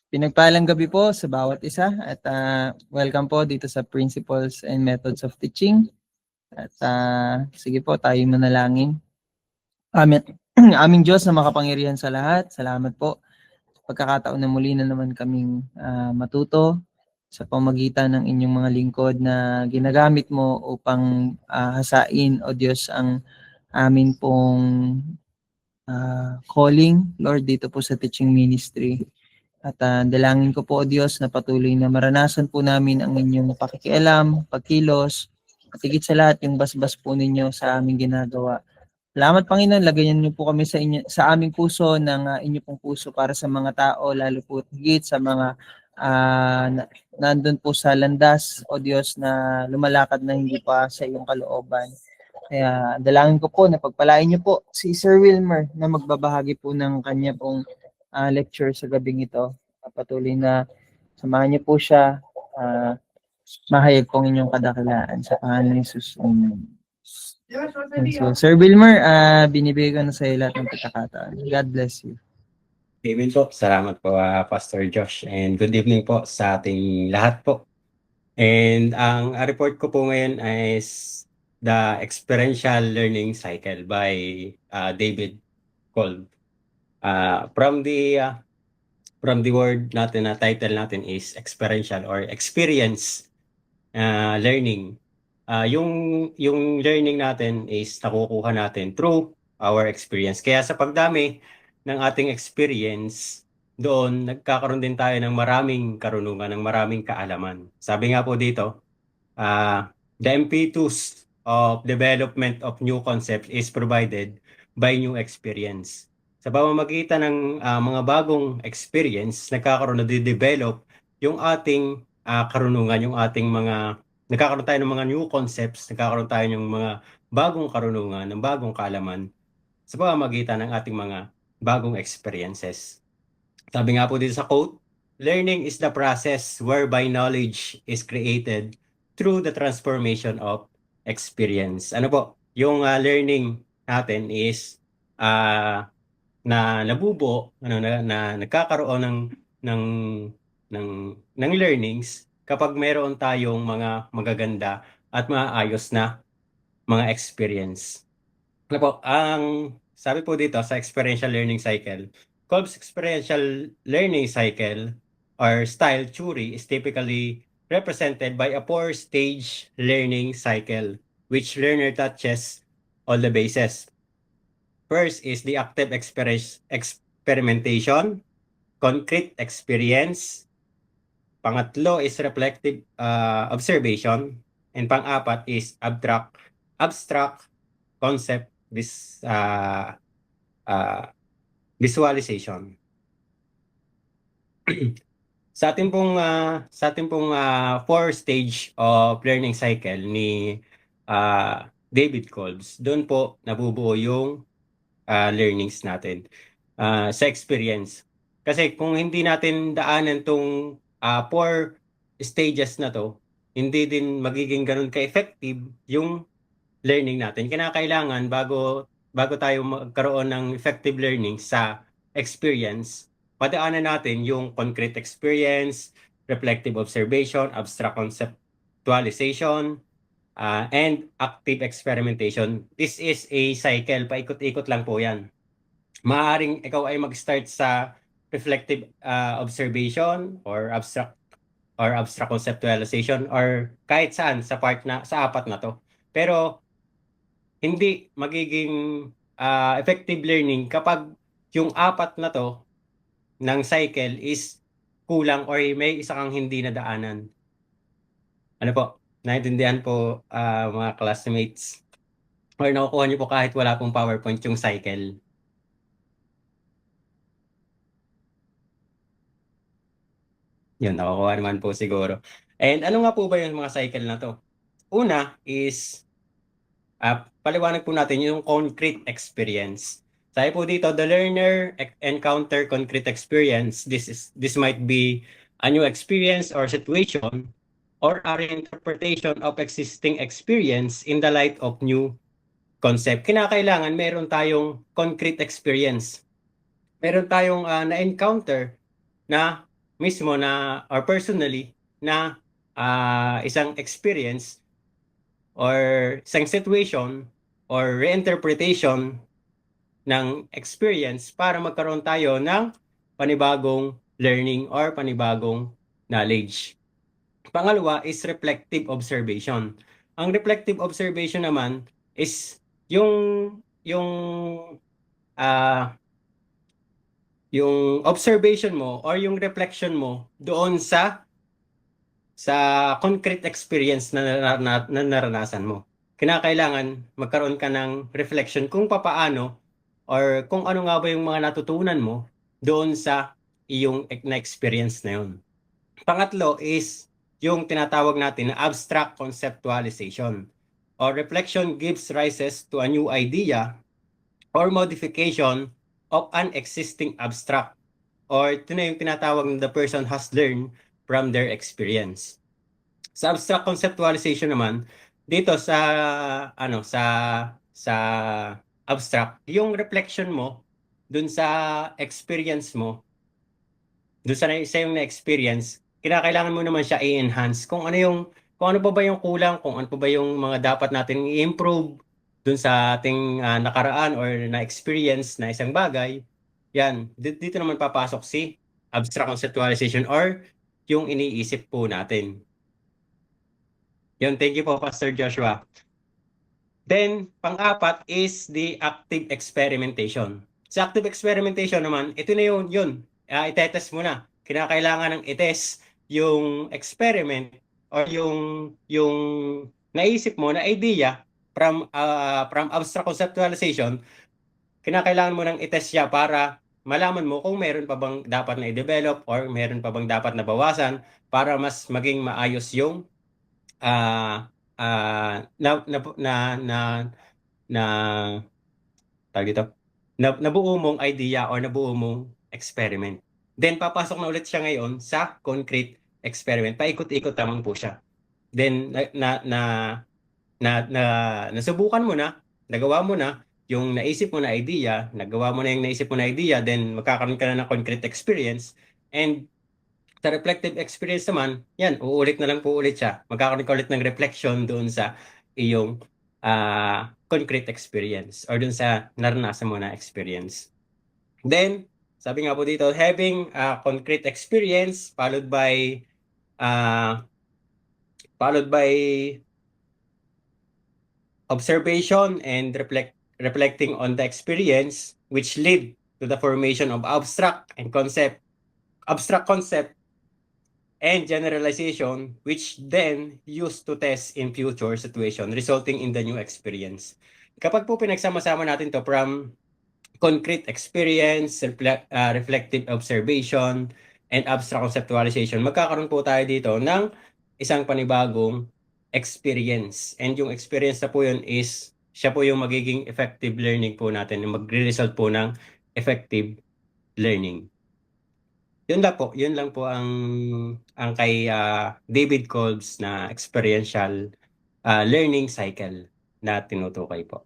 Pinagpalang gabi po sa bawat isa at welcome po dito sa Principles and Methods of Teaching. At sige po, tayo manalangin. Amen. Aming Diyos na makapangyarihan sa lahat, salamat po. Pagkakataon na muli na naman kaming matuto sa pamagitan ng inyong mga lingkod na ginagamit mo upang hasain, O Diyos, ang amin pong calling, Lord, dito po sa teaching ministry. At dalangin ko po, O Diyos, na patuloy na maranasan po namin ang inyong pakikialam, pagkilos, at higit sa lahat yung basbas po ninyo sa aming ginagawa. Salamat, Panginoon, lagayan niyo po kami sa aming puso ng inyo pong puso para sa mga tao, lalo po higit sa mga nandun po sa landas, O Diyos, na lumalakad na hindi pa sa iyong kalooban. Kaya dalangin ko po na pagpalain niyo po si Sir Wilmer na magbabahagi po ng kanya pong lecture sa gabing ito. Patuloy na samahan niyo po siya. Mahayag pong inyong kadakilaan sa pangalan ni Jesus. Amen. So, Sir Wilmer, binibigay ko na sa iyo lahat ng pagkakataon. God bless you. Amen po. Salamat po, Pastor Josh. And good evening po sa ating lahat po. And ang report ko po ngayon is The Experiential Learning Cycle by David Kolb. From the word natin, na title natin is experiential or experience learning. Yung learning natin is nakukuha natin through our experience. Kaya sa pagdami ng ating experience, doon nagkakaroon din tayo ng maraming karunungan, ng maraming kaalaman. Sabi nga po dito, the impetus of development of new concepts is provided by new experience. Sa pamamagitan ng mga bagong experience, nagkakaroon na de-develop yung ating karunungan, yung ating nagkakaroon tayo ng mga new concepts, nagkakaroon tayo ng mga bagong karunungan, ng bagong kaalaman sa pamamagitan ng ating mga bagong experiences. Sabi nga po dito sa quote, learning is the process whereby knowledge is created through the transformation of experience. Ano po? Yung learning natin is na nabubuo, na nagkakaroon ng learnings kapag meron tayong mga magaganda at maayos na mga experience. Ano po? Sabi po dito sa experiential learning cycle, Kolb's experiential learning cycle or style theory is typically represented by a four-stage learning cycle, which learner touches all the bases. First is the active experimentation, concrete experience. Pangatlo is reflective observation. And pang-apat is abstract concept visualization. Sa ating pong four stage of learning cycle ni David Kolbs, doon po nabubuo yung learnings natin sa experience. Kasi kung hindi natin daanan tong four stages na to, hindi din magiging ganun ka-effective yung learning natin. Kinakailangan bago tayo magkaroon ng effective learning sa experience, padaanan natin yung concrete experience, reflective observation, abstract conceptualization, and active experimentation. This is a cycle, paikot-ikot lang po yan. Maaaring ikaw ay mag-start sa reflective observation or abstract conceptualization or kahit saan sa apat na to. Pero hindi magiging effective learning kapag yung apat na to ng cycle is kulang or may isa kang hindi nadaanan. Ano po? Naintindihan po mga classmates? Or nakukuha niyo po kahit wala pong PowerPoint yung cycle? Yun, nakukuha naman po siguro. And ano nga po ba yung mga cycle na to? Una is paliwanag po natin yung concrete experience. Sabi po dito, the learner encounter concrete experience. This might be a new experience or situation or our interpretation of existing experience in the light of new concept. Kinakailangan meron tayong concrete experience. Meron tayong na-encounter na mismo na or personally na isang experience or isang situation or reinterpretation ng experience para magkaroon tayo ng panibagong learning or panibagong knowledge. Pangalawa is reflective observation. Ang reflective observation naman is yung ah yung observation mo or yung reflection mo doon sa concrete experience na naranasan mo. Kinakailangan magkaroon ka ng reflection kung papaano or kung ano nga ba yung mga natutunan mo doon sa iyong na-experience na yun. Pangatlo is yung tinatawag natin na abstract conceptualization or reflection gives rises to a new idea or modification of an existing abstract or ito na yung tinatawag na the person has learned from their experience. Sa abstract conceptualization naman, dito sa abstract, yung reflection mo dun sa experience mo, dun sa yung na-experience, kinakailangan mo naman siya i-enhance. Kung ano pa ba yung kulang, kung ano pa ba yung mga dapat natin i-improve dun sa ating nakaraan or na-experience na isang bagay, yan, dito naman papasok si abstract conceptualization or yung iniisip po natin. Yun, thank you po, Pastor Joshua. Then, pang-apat is the active experimentation. Sa active experimentation naman, ito na yun. Itetest mo na. Kinakailangan ng itest yung experiment or yung naisip mo na idea from abstract conceptualization, kinakailangan mo nang itest siya para malaman mo kung meron pa bang dapat na i-develop or meron pa bang dapat na bawasan para mas maging maayos yung ah na na na na na tawag dito nabuo mong idea or nabuo mong experiment. Then papasok na ulit siya ngayon sa concrete experiment. Paikot-ikot naman po siya. Then nasubukan mo na, nagawa mo na yung naisip mo na idea, nagawa mo na yung naisip mo na idea, then magkakaroon ka na ng concrete experience. And sa reflective experience naman, yan, uulit na lang po ulit siya. Magkakaroon ka ulit ng reflection doon sa iyong concrete experience or doon sa naranasan mo na experience. Then, sabi nga po dito, having a concrete experience followed by observation and reflecting on the experience which lead to the formation of abstract concept and generalization which then used to test in future situation resulting in the new experience. Kapag po pinagsama-sama natin to from concrete experience, reflective observation, and abstract conceptualization, magkakaroon po tayo dito ng isang panibagong experience. And yung experience na po yun is, siya po yung magiging effective learning po natin, magre-result po ng effective learning. Yun lang po ang kay David Kolb's na experiential learning cycle na tinutukoy po.